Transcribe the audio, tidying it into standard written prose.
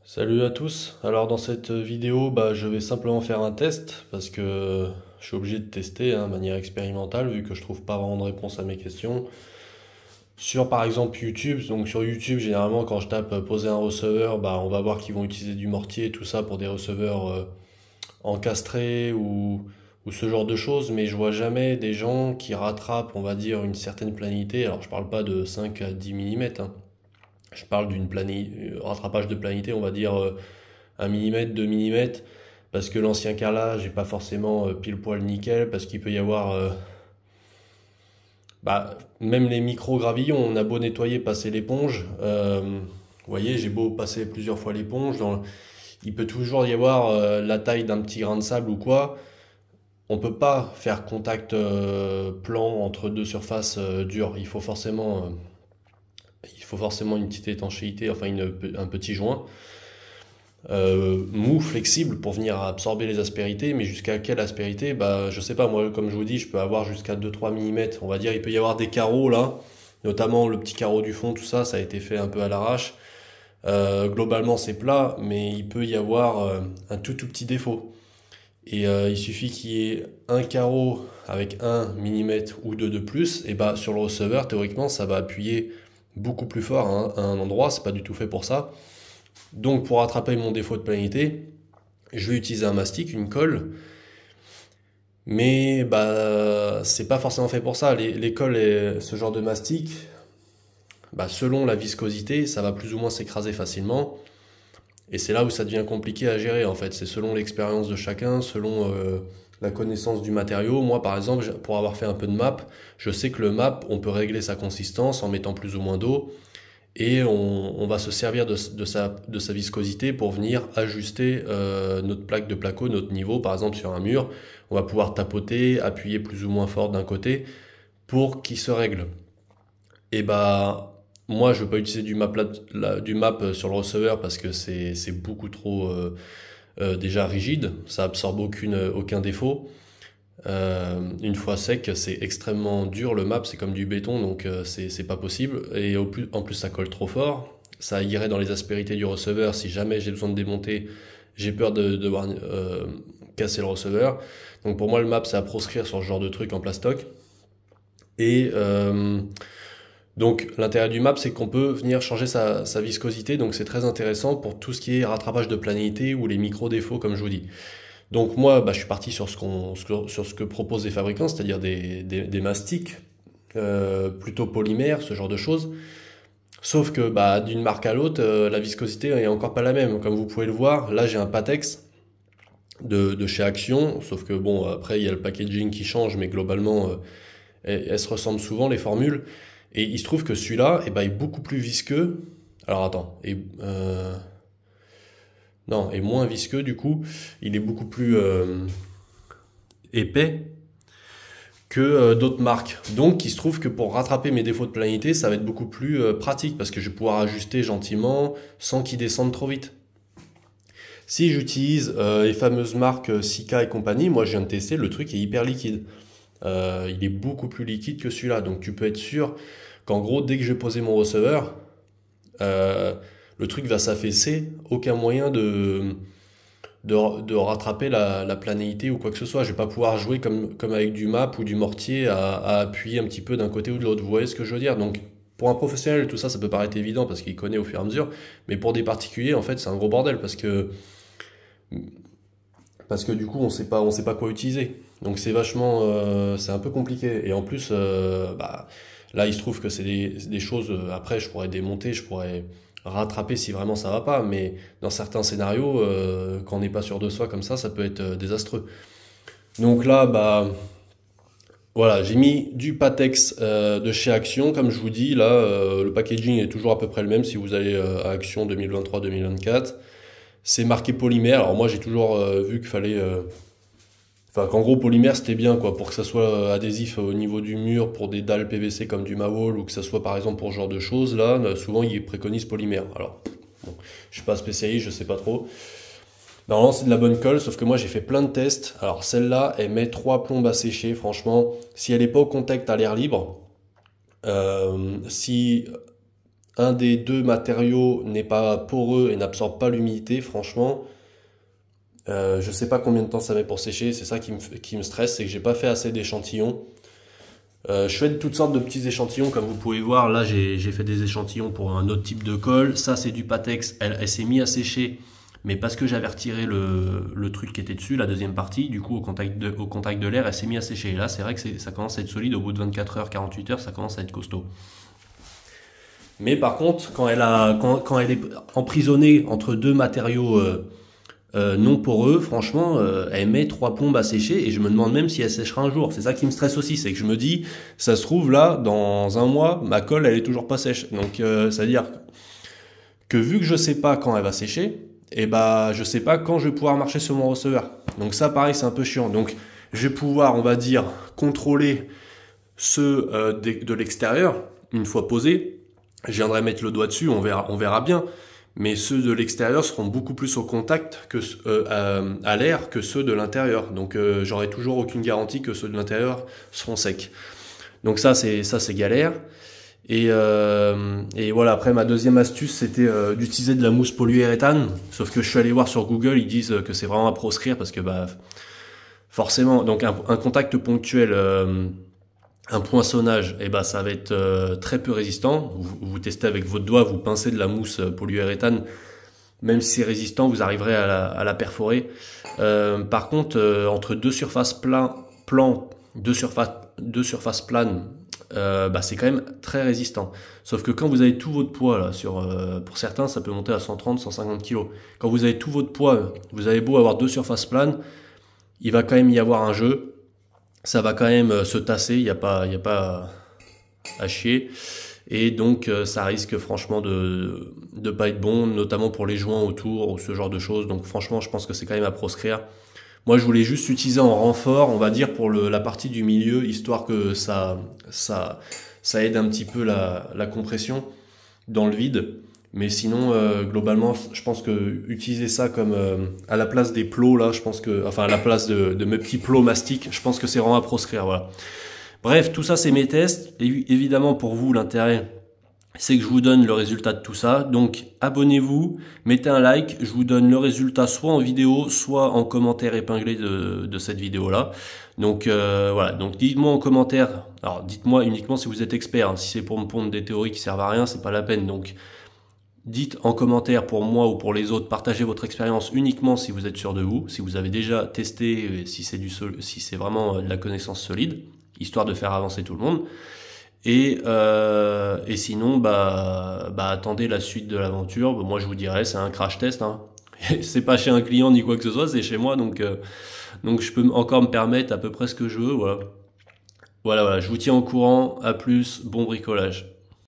Salut à tous. Alors dans cette vidéo, je vais simplement faire un test parce que je suis obligé de tester de manière expérimentale vu que je trouve pas vraiment de réponse à mes questions. Sur par exemple YouTube, donc sur YouTube généralement quand je tape poser un receveur, on va voir qu'ils vont utiliser du mortier et tout ça pour des receveurs encastrés ou ce genre de choses, mais je vois jamais des gens qui rattrapent, on va dire, une certaine planité. Alors je parle pas de 5 à 10 mm, hein. Je parle d'une rattrapage de planité, on va dire 1 mm, 2 mm, parce que l'ancien carrelage n'est pas forcément pile poil nickel, parce qu'il peut y avoir même les micro-gravillons, on a beau nettoyer, passer l'éponge, vous voyez, j'ai beau passer plusieurs fois l'éponge, il peut toujours y avoir la taille d'un petit grain de sable ou quoi. On peut pas faire contact plan entre deux surfaces dures. Il faut forcément une petite étanchéité, enfin un petit joint mou, flexible pour venir absorber les aspérités, mais jusqu'à quelle aspérité? Je sais pas, moi comme je vous dis, je peux avoir jusqu'à 2-3 mm, on va dire, il peut y avoir des carreaux là, notamment le petit carreau du fond, tout ça, ça a été fait un peu à l'arrache. Globalement c'est plat, mais il peut y avoir un tout petit défaut. Et il suffit qu'il y ait un carreau avec 1 mm ou 2 de plus, et sur le receveur, théoriquement, ça va appuyer beaucoup plus fort à un endroit, c'est pas du tout fait pour ça. Donc pour rattraper mon défaut de planité, je vais utiliser un mastic, une colle, mais c'est pas forcément fait pour ça. Les colles et ce genre de mastic, selon la viscosité, ça va plus ou moins s'écraser facilement. Et c'est là où ça devient compliqué à gérer en fait. C'est selon l'expérience de chacun, selon la connaissance du matériau. Moi par exemple, pour avoir fait un peu de map, je sais que le map, on peut régler sa consistance en mettant plus ou moins d'eau. Et on va se servir de sa viscosité pour venir ajuster notre plaque de placo, notre niveau, par exemple sur un mur. On va pouvoir tapoter, appuyer plus ou moins fort d'un côté pour qu'il se règle. Et moi je ne veux pas utiliser du map sur le receveur parce que c'est beaucoup trop déjà rigide, ça absorbe aucun défaut. Une fois sec, c'est extrêmement dur. Le map, c'est comme du béton, donc c'est pas possible. Et en plus, ça colle trop fort. Ça irait dans les aspérités du receveur. Si jamais j'ai besoin de démonter, j'ai peur de devoir casser le receveur. Donc pour moi, le map, c'est à proscrire sur ce genre de truc en plastoc. Et donc l'intérêt du map, c'est qu'on peut venir changer sa viscosité. Donc c'est très intéressant pour tout ce qui est rattrapage de planité ou les micro-défauts, comme je vous dis. Donc moi, je suis parti sur ce que proposent les fabricants, c'est-à-dire des mastiques plutôt polymères, ce genre de choses. Sauf que d'une marque à l'autre, la viscosité est encore pas la même. Comme vous pouvez le voir, là j'ai un Patex de chez Action, sauf que bon, après il y a le packaging qui change, mais globalement, elles se ressemblent souvent les formules. Et il se trouve que celui-là, est beaucoup plus visqueux. Alors attends, non, et moins visqueux du coup. Il est beaucoup plus épais que d'autres marques. Donc il se trouve que pour rattraper mes défauts de planité, ça va être beaucoup plus pratique parce que je vais pouvoir ajuster gentiment sans qu'il descende trop vite. Si j'utilise les fameuses marques Sika et compagnie, moi je viens de tester, le truc est hyper liquide. Il est beaucoup plus liquide que celui-là. Donc tu peux être sûr qu'en gros, dès que je vais poser mon receveur, euh, le truc va s'affaisser. Aucun moyen de rattraper la planéité ou quoi que ce soit. Je vais pas pouvoir jouer comme avec du map ou du mortier à appuyer un petit peu d'un côté ou de l'autre. Vous voyez ce que je veux dire? Donc, pour un professionnel, tout ça, ça peut paraître évident parce qu'il connaît au fur et à mesure. Mais pour des particuliers, en fait, c'est un gros bordel parce que du coup, on sait pas quoi utiliser. Donc, c'est un peu compliqué. Et en plus, là, il se trouve que c'est des choses, après, je pourrais démonter, je pourrais rattraper si vraiment ça va pas. Mais dans certains scénarios, quand on n'est pas sûr de soi comme ça peut être désastreux. Donc là, voilà, j'ai mis du Patex de chez Action, comme je vous dis. Là, le packaging est toujours à peu près le même si vous allez à Action 2023-2024. C'est marqué polymère. Alors moi, j'ai toujours vu qu'il fallait, enfin, qu'en gros, polymère, c'était bien, quoi, pour que ça soit adhésif au niveau du mur, pour des dalles PVC comme du Mawol, ou que ça soit, par exemple, pour ce genre de choses, là, souvent, ils préconisent polymère. Alors, bon, je suis pas spécialiste, je sais pas trop. Normalement, c'est de la bonne colle, sauf que moi, j'ai fait plein de tests. Alors, celle-là, elle met 3 plombes à sécher, franchement. Si elle est pas au contact à l'air libre, si un des deux matériaux n'est pas poreux et n'absorbe pas l'humidité, franchement, je sais pas combien de temps ça met pour sécher. C'est ça qui me stresse, c'est que j'ai pas fait assez d'échantillons. Je fais toutes sortes de petits échantillons, comme vous pouvez voir. Là, j'ai fait des échantillons pour un autre type de colle. Ça, c'est du Patex. Elle s'est mise à sécher, mais parce que j'avais retiré le truc qui était dessus, la deuxième partie, du coup, au contact de l'air, elle s'est mise à sécher. Et là, c'est vrai que ça commence à être solide. Au bout de 24 heures, 48 heures, ça commence à être costaud. Mais par contre, quand elle est emprisonnée entre deux matériaux non poreux, franchement, elle met 3 plombes à sécher et je me demande même si elle séchera un jour. C'est ça qui me stresse aussi, c'est que je me dis, ça se trouve là, dans un mois, ma colle, elle est toujours pas sèche. Donc, c'est-à-dire que vu que je sais pas quand elle va sécher, et bah, je sais pas quand je vais pouvoir marcher sur mon receveur. Donc ça, pareil, c'est un peu chiant. Donc, je vais pouvoir, on va dire, contrôler ceux de l'extérieur une fois posés. Je viendrai mettre le doigt dessus, on verra bien. Mais ceux de l'extérieur seront beaucoup plus au contact que à l'air que ceux de l'intérieur. Donc j'aurai toujours aucune garantie que ceux de l'intérieur seront secs. Donc ça c'est galère. Et voilà, après ma deuxième astuce c'était d'utiliser de la mousse polyuréthane. Sauf que je suis allé voir sur Google, ils disent que c'est vraiment à proscrire parce que bah forcément, donc un contact ponctuel, un poinçonnage, et ben ça va être très peu résistant. Vous testez avec votre doigt, vous pincez de la mousse polyuréthane, même si c'est résistant, vous arriverez à la perforer. Par contre, entre deux surfaces deux surfaces planes, bah c'est quand même très résistant. Sauf que quand vous avez tout votre poids là, pour certains, ça peut monter à 130, 150 kg. Quand vous avez tout votre poids, vous avez beau avoir deux surfaces planes, il va quand même y avoir un jeu. Ça va quand même se tasser, il y a pas à chier. Et donc ça risque franchement de pas être bon, notamment pour les joints autour ou ce genre de choses. Donc franchement, je pense que c'est quand même à proscrire. Moi, je voulais juste l'utiliser en renfort, on va dire pour la partie du milieu, histoire que ça aide un petit peu la compression dans le vide. Mais sinon, globalement, je pense que utiliser ça comme à la place des plots là, je pense que, enfin à la place de mes petits plots mastiques, je pense que c'est vraiment à proscrire. Voilà. Bref, tout ça c'est mes tests. Et évidemment, pour vous, l'intérêt, c'est que je vous donne le résultat de tout ça. Donc, abonnez-vous, mettez un like. Je vous donne le résultat soit en vidéo, soit en commentaire épinglé de cette vidéo-là. Donc, voilà. Donc, dites-moi en commentaire. Alors, dites-moi uniquement si vous êtes expert. Si c'est pour me pondre des théories qui servent à rien, c'est pas la peine. Donc, dites en commentaire pour moi ou pour les autres, partagez votre expérience uniquement si vous êtes sûr de vous, si vous avez déjà testé, si c'est vraiment de la connaissance solide, histoire de faire avancer tout le monde. Et sinon, bah attendez la suite de l'aventure. Moi, je vous dirais, c'est un crash test. Hein. C'est pas chez un client ni quoi que ce soit, c'est chez moi, donc je peux encore me permettre à peu près ce que je veux. Voilà. Voilà. Je vous tiens au courant. À plus, bon bricolage.